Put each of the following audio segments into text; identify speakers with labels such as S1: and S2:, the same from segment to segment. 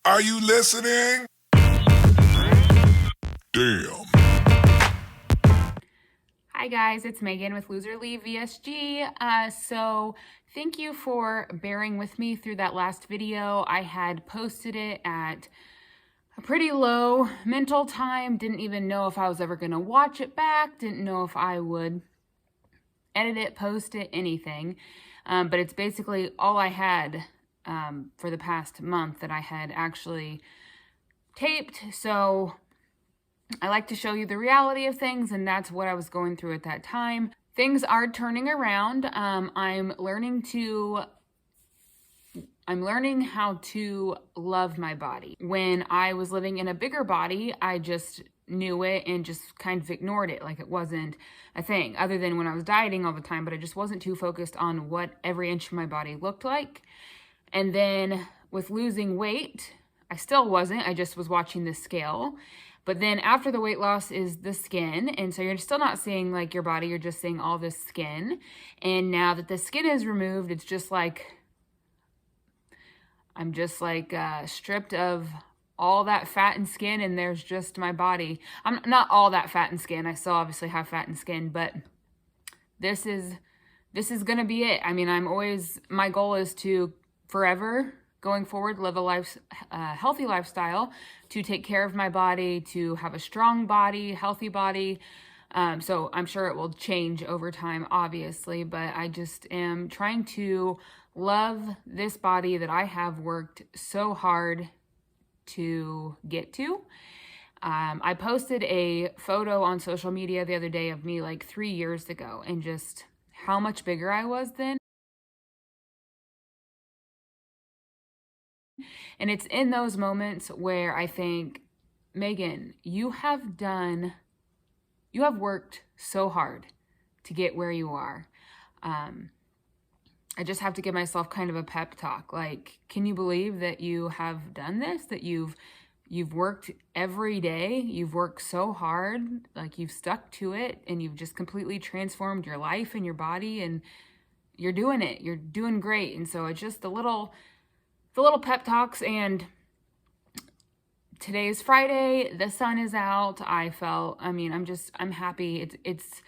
S1: Are you listening? Damn.
S2: Hi guys, it's Megan with Loserly VSG. So thank you for bearing with me through that last video. I had posted it at a pretty low mental time. Didn't even know if I was ever gonna watch it back. Didn't know if I would edit it, post it, anything. But it's basically all I had for the past month that I had actually taped. So I like to show you the reality of things, and that's what I was going through at that time. Things are turning around. I'm learning how to love my body. When I was living in a bigger body, I just knew it and just kind of ignored it like it wasn't a thing, other than when I was dieting all the time, but I just wasn't too focused on what every inch of my body looked like. And then with losing weight, I still wasn't. I just was watching the scale. But then after the weight loss is the skin. And so you're still not seeing like your body, you're just seeing all this skin. And now that the skin is removed, it's just like, I'm just like stripped of all that fat and skin, and there's just my body. I'm not all that fat and skin. I still obviously have fat and skin, but this is gonna be it. I mean, my goal is to forever going forward live a healthy lifestyle, to take care of my body, to have a strong body, healthy body. So I'm sure it will change over time, obviously, but I just am trying to love this body that I have worked so hard to get to. I posted a photo on social media the other day of me like 3 years ago, and just how much bigger I was then. And it's in those moments where I think, Megan, you have worked so hard to get where you are. I just have to give myself kind of a pep talk. Like, can you believe that you have done this? That you've worked every day. You've worked so hard. Like, you've stuck to it, and you've just completely transformed your life and your body, and you're doing it. You're doing great. And so it's just the little pep talks. And today is Friday. The sun is out. I'm happy. It's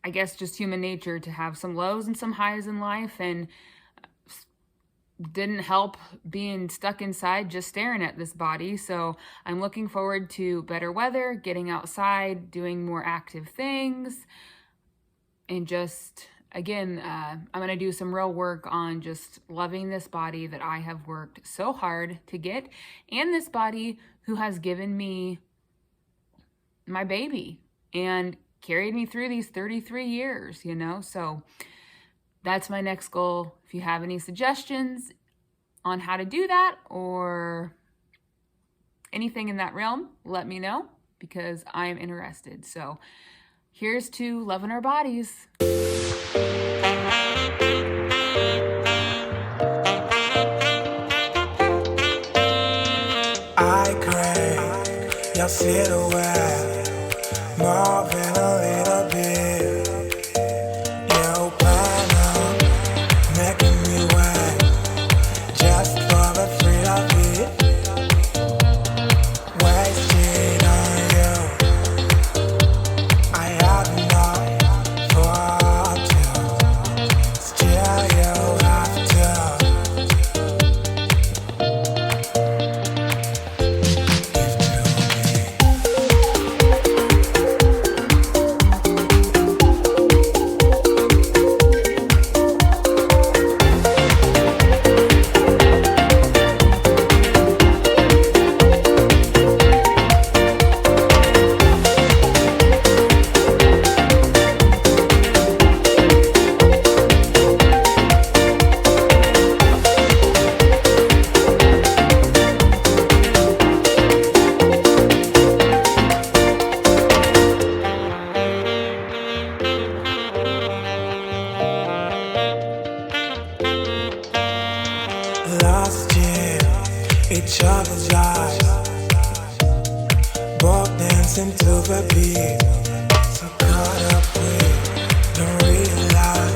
S2: I guess just human nature to have some lows and some highs in life, and didn't help being stuck inside just staring at this body. So I'm looking forward to better weather, getting outside, doing more active things, and just, again, I'm going to do some real work on just loving this body that I have worked so hard to get, and this body who has given me my baby and carried me through these 33 years, So that's my next goal. If you have any suggestions on how to do that or anything in that realm, let me know, because I am interested. So here's to loving our bodies.
S3: I crave your silhouette more than a little bit. You plan on making me wet just for the thrill of it. Wasted on you, I have enough for two. Still you have to give to me. Lost in each other's eyes, both dancing to the beat. So caught up with, don't realize.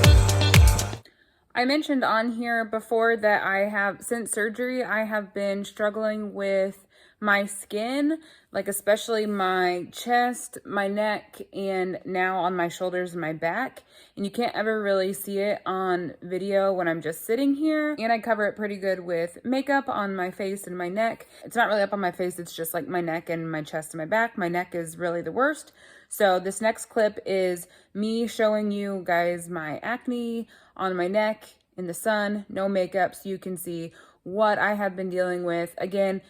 S2: I mentioned on here before that I have, since surgery, I have been struggling with my skin, like especially my chest, my neck, and now on my shoulders and my back. And you can't ever really see it on video when I'm just sitting here. And I cover it pretty good with makeup on my face and my neck. It's not really up on my face, it's just like my neck and my chest and my back. My neck is really the worst. So this next clip is me showing you guys my acne on my neck in the sun, no makeup, so you can see what I have been dealing with. Again,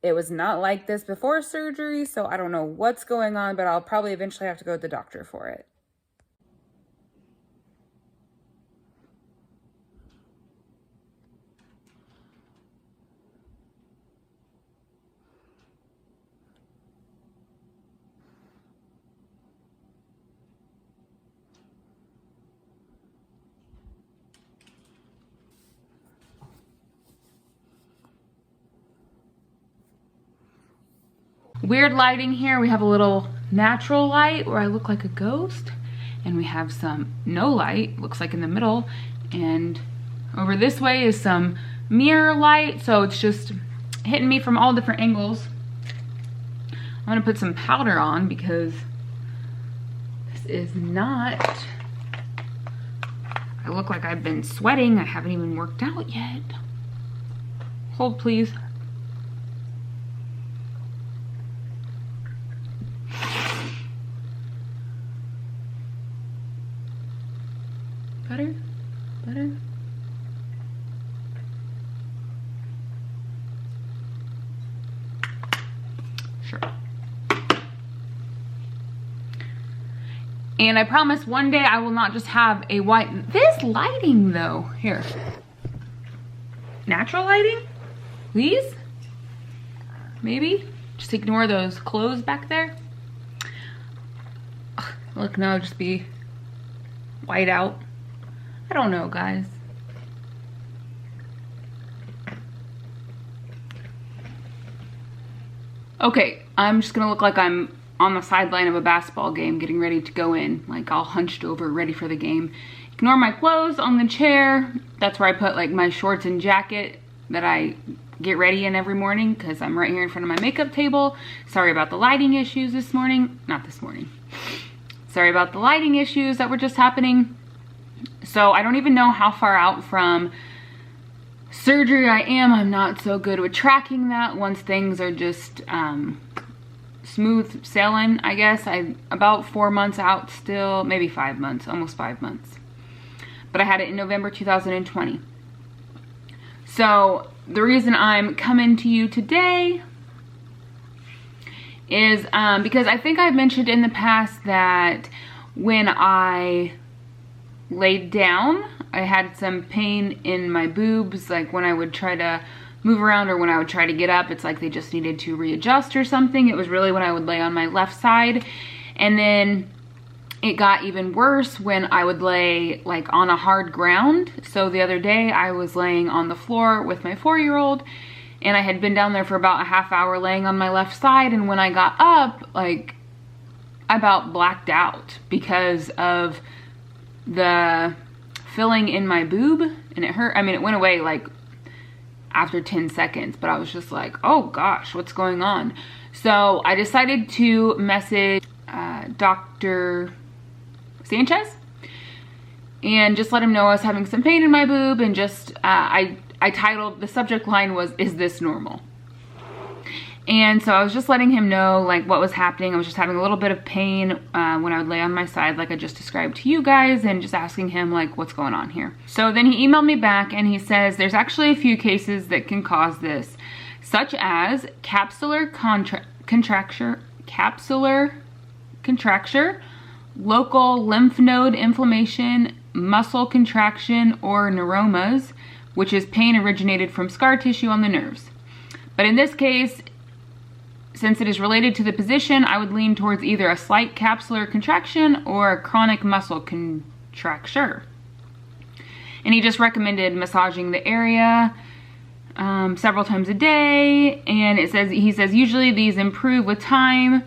S2: it was not like this before surgery, so I don't know what's going on, but I'll probably eventually have to go to the doctor for it. Weird lighting here. We have a little natural light where I look like a ghost, and we have some no light, looks like in the middle, and over this way is some mirror light, so it's just hitting me from all different angles. I'm gonna put some powder on because this is not, I look like I've been sweating. I haven't even worked out yet. Hold please. Better? Better? Sure. And I promise one day I will not just have a white, this lighting though, here. Natural lighting, please? Maybe? Just ignore those clothes back there. Ugh, look, now I'll just be white out. I don't know, guys. Okay, I'm just gonna look like I'm on the sideline of a basketball game getting ready to go in, like all hunched over, ready for the game. Ignore my clothes on the chair. That's where I put like my shorts and jacket that I get ready in every morning because I'm right here in front of my makeup table. Sorry about the lighting issues this morning. Not this morning. Sorry about the lighting issues that were just happening. So I don't even know how far out from surgery I am. I'm not so good with tracking that once things are just smooth sailing, I guess. I'm about 4 months out still, maybe 5 months, almost 5 months. But I had it in November 2020. So the reason I'm coming to you today is because I think I've mentioned in the past that when I laid down, I had some pain in my boobs, like when I would try to move around or when I would try to get up, it's like they just needed to readjust or something. It was really when I would lay on my left side. And then it got even worse when I would lay like on a hard ground. So the other day I was laying on the floor with my 4-year-old, and I had been down there for about a half hour laying on my left side. And when I got up, like I about blacked out because of the filling in my boob, and it hurt. I mean, it went away like after 10 seconds, but I was just like, oh gosh, what's going on? So I decided to message Dr. Sanchez and just let him know I was having some pain in my boob, and just I titled, the subject line was, "Is this normal?" And so I was just letting him know like what was happening. I was just having a little bit of pain when I would lay on my side, like I just described to you guys, and just asking him like what's going on here. So then he emailed me back and he says there's actually a few cases that can cause this, such as capsular contracture, local lymph node inflammation, muscle contraction, or neuromas, which is pain originated from scar tissue on the nerves. But in this case, since it is related to the position, I would lean towards either a slight capsular contraction or a chronic muscle contracture. And he just recommended massaging the area several times a day. And he says usually these improve with time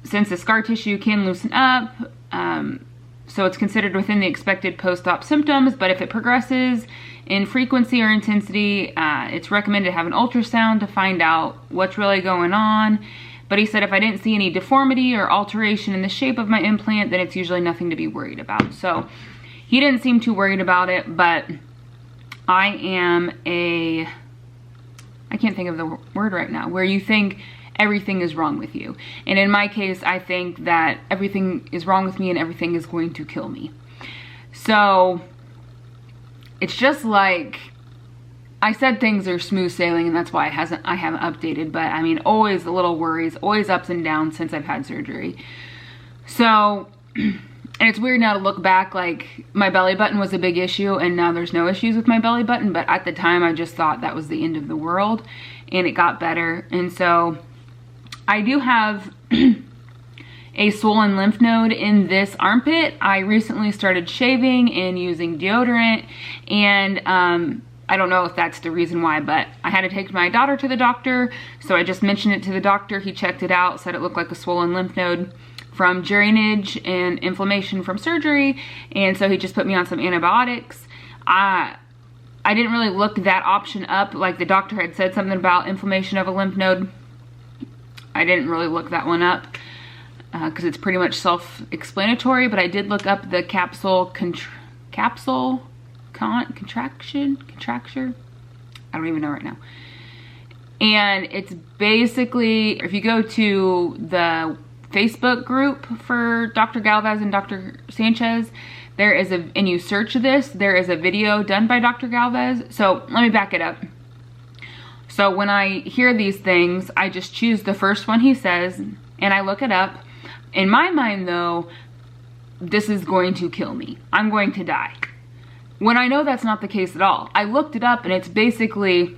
S2: since the scar tissue can loosen up. so it's considered within the expected post-op symptoms, but if it progresses in frequency or intensity, it's recommended to have an ultrasound to find out what's really going on. But he said if I didn't see any deformity or alteration in the shape of my implant, then it's usually nothing to be worried about. So he didn't seem too worried about it, but I am I can't think of the word right now, where you think everything is wrong with you. And in my case, I think that everything is wrong with me and everything is going to kill me. So it's just like, I said things are smooth sailing, and that's why I haven't updated, but I mean, always a little worries, always ups and downs since I've had surgery. So, and it's weird now to look back, like my belly button was a big issue and now there's no issues with my belly button, but at the time I just thought that was the end of the world, and it got better. And so I do have a swollen lymph node in this armpit. I recently started shaving and using deodorant, and I don't know if that's the reason why, but I had to take my daughter to the doctor, so I just mentioned it to the doctor. He checked it out, said it looked like a swollen lymph node from drainage and inflammation from surgery, and so he just put me on some antibiotics. I didn't really look that option up, like the doctor had said something about inflammation of a lymph node. I didn't really look that one up because it's pretty much self-explanatory, but I did look up the contracture. I don't even know right now. And it's basically, if you go to the Facebook group for Dr. Galvez and Dr. Sanchez, and you search this, there is a video done by Dr. Galvez. So let me back it up. So when I hear these things, I just choose the first one he says and I look it up. In my mind though, this is going to kill me. I'm going to die. When I know that's not the case at all. I looked it up and it's basically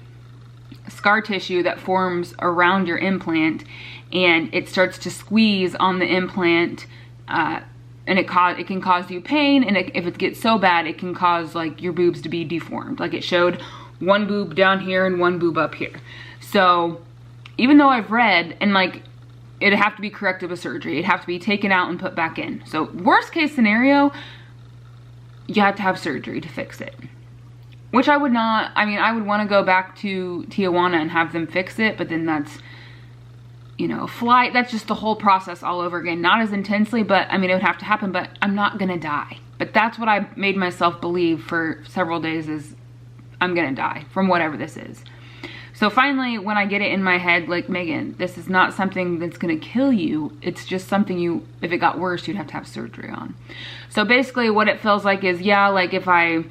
S2: scar tissue that forms around your implant, and it starts to squeeze on the implant, and it can cause you pain, and if it gets so bad, it can cause like your boobs to be deformed. Like it showed one boob down here and one boob up here. So even though I've read, and like it'd have to be corrected with surgery, it'd have to be taken out and put back in. So worst case scenario, you have to have surgery to fix it. Which I would not, I mean, I would want to go back to Tijuana and have them fix it, but then that's, you know, flight, that's just the whole process all over again. Not as intensely, but I mean, it would have to happen, but I'm not gonna die. But that's what I made myself believe for several days, is I'm gonna die from whatever this is. So finally, when I get it in my head, like, Megan, this is not something that's gonna kill you. It's just something if it got worse, you'd have to have surgery on. So basically what it feels like is, yeah, like if I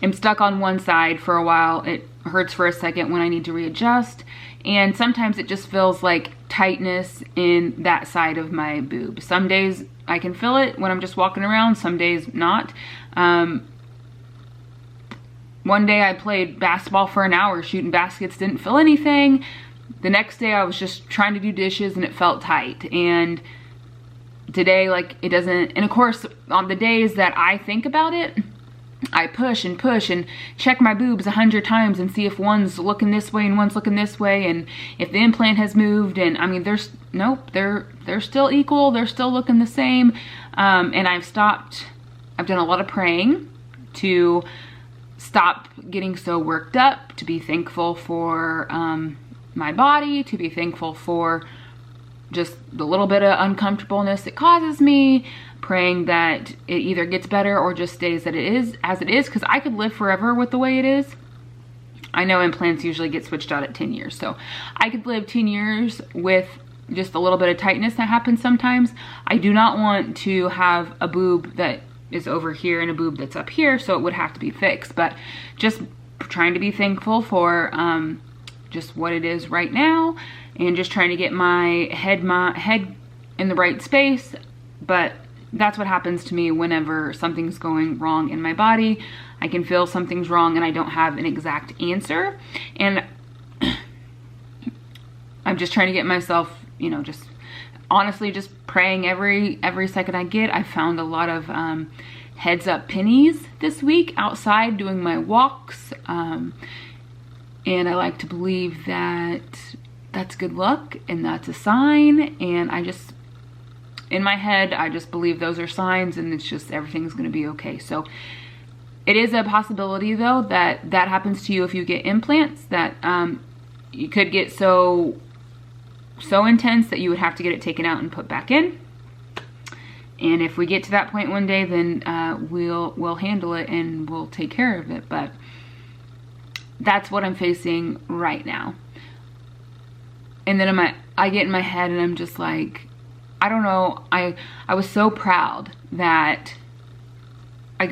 S2: am stuck on one side for a while, it hurts for a second when I need to readjust. And sometimes it just feels like tightness in that side of my boob. Some days I can feel it when I'm just walking around, some days not. One day I played basketball for an hour shooting baskets, didn't feel anything. The next day I was just trying to do dishes and it felt tight. And today, like, it doesn't. And of course, on the days that I think about it, I push and check my boobs 100 times and see if one's looking this way and one's looking this way, and if the implant has moved. And I mean, nope, they're still equal, they're still looking the same. And I've done a lot of praying to stop getting so worked up, to be thankful for my body, to be thankful for just the little bit of uncomfortableness it causes me, praying that it either gets better or just stays as it is, because I could live forever with the way it is. I know implants usually get switched out at 10 years, so I could live 10 years with just a little bit of tightness that happens sometimes. I do not want to have a boob that is over here and a boob that's up here, so it would have to be fixed. But just trying to be thankful for just what it is right now, and just trying to get my head in the right space. But that's what happens to me whenever something's going wrong in my body. I can feel something's wrong and I don't have an exact answer, and I'm just trying to get myself, you know, just honestly just praying every second I get. I found a lot of heads up pennies this week outside doing my walks, and I like to believe that that's good luck and that's a sign. And I just, in my head, I just believe those are signs, and it's just everything's going to be okay. So it is a possibility though that that happens to you if you get implants, that you could get so intense that you would have to get it taken out and put back in. And if we get to that point one day, then we'll handle it and we'll take care of it. But that's what I'm facing right now. And then I get in my head and I'm just like, I don't know. I was so proud that I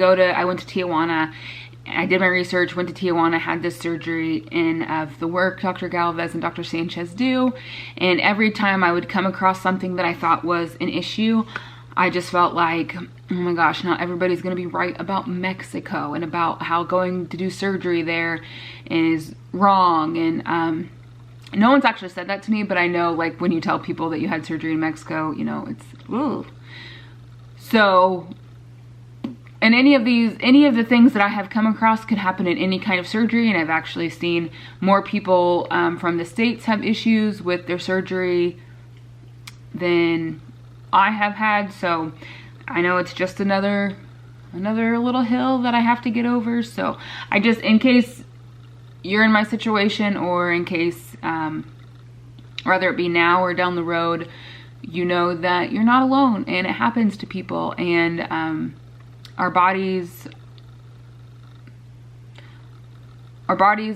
S2: went to Tijuana. I did my research, went to Tijuana, had this surgery, and of the work Dr. Galvez and Dr. Sanchez do. And every time I would come across something that I thought was an issue, I just felt like, oh my gosh, not everybody's gonna be right about Mexico and about how going to do surgery there is wrong. And no one's actually said that to me, but I know, like, when you tell people that you had surgery in Mexico, you know, it's, ooh. So, and any of the things that I have come across could happen in any kind of surgery, and I've actually seen more people from the States have issues with their surgery than I have had. So I know it's just another little hill that I have to get over. So I just, in case you're in my situation, or in case whether it be now or down the road, you know that you're not alone, and it happens to people. And our bodies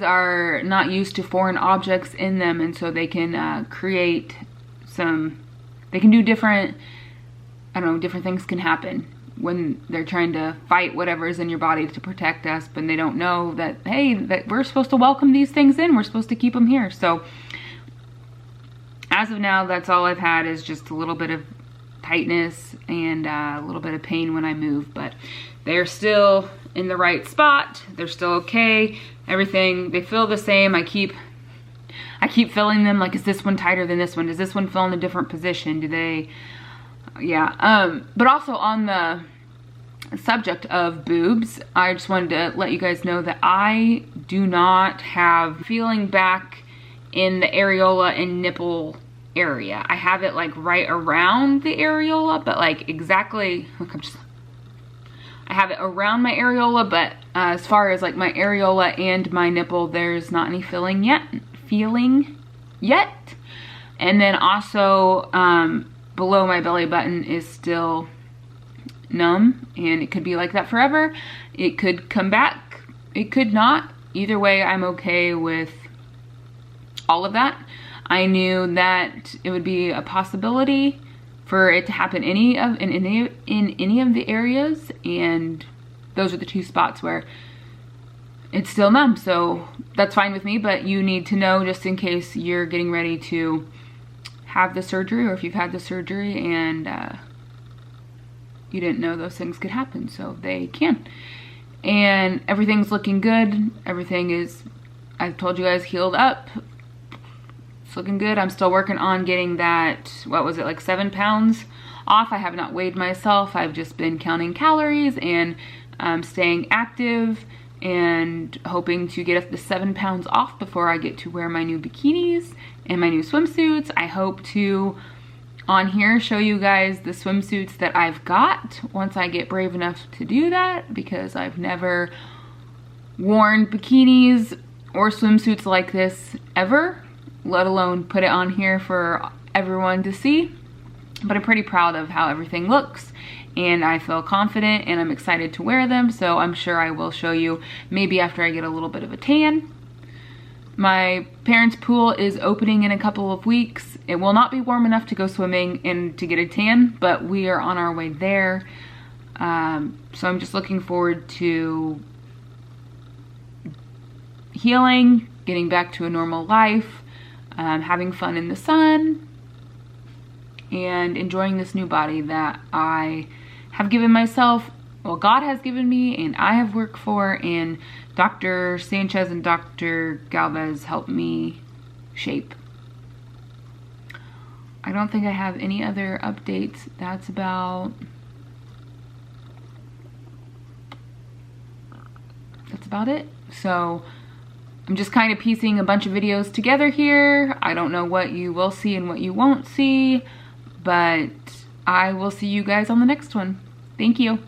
S2: are not used to foreign objects in them, and so they can create they can do different, I don't know, different things can happen when they're trying to fight whatever's in your body to protect us, but they don't know that, hey, that we're supposed to welcome these things in, we're supposed to keep them here. So as of now, that's all I've had, is just a little bit of tightness and a little bit of pain when I move, but they're still in the right spot. They're still okay. Everything, they feel the same. I keep filling them, like, is this one tighter than this one? Does this one feel in a different position? Do they, yeah. But also on the subject of boobs, I just wanted to let you guys know that I do not have feeling back in the areola and nipple area. I have it like right around the areola, but like exactly, look, I have it around my areola, but as far as like my areola and my nipple, there's not any feeling yet. And then also below my belly button is still numb, and it could be like that forever. It could come back, it could not. Either way, I'm okay with all of that. I knew that it would be a possibility for it to happen in any of the areas, and those are the two spots where it's still numb. So that's fine with me, but you need to know, just in case you're getting ready to have the surgery, or if you've had the surgery and you didn't know those things could happen. So they can. And everything's looking good. Everything is, I've told you guys, healed up. It's looking good. I'm still working on getting that, what was it, like 7 pounds off. I have not weighed myself. I've just been counting calories and staying active and hoping to get the 7 pounds off before I get to wear my new bikinis and my new swimsuits. I hope to, on here, show you guys the swimsuits that I've got once I get brave enough to do that, because I've never worn bikinis or swimsuits like this ever, let alone put it on here for everyone to see. But I'm pretty proud of how everything looks, and I feel confident, and I'm excited to wear them. So I'm sure I will show you maybe after I get a little bit of a tan. My parents' pool is opening in a couple of weeks. It will not be warm enough to go swimming and to get a tan, but we are on our way there. So I'm just looking forward to healing, getting back to a normal life, having fun in the sun, and enjoying this new body that I have given myself, well, God has given me, and I have worked for, and Dr. Sanchez and Dr. Galvez helped me shape. I don't think I have any other updates. That's about it. So I'm just kind of piecing a bunch of videos together here. I don't know what you will see and what you won't see, but I will see you guys on the next one. Thank you.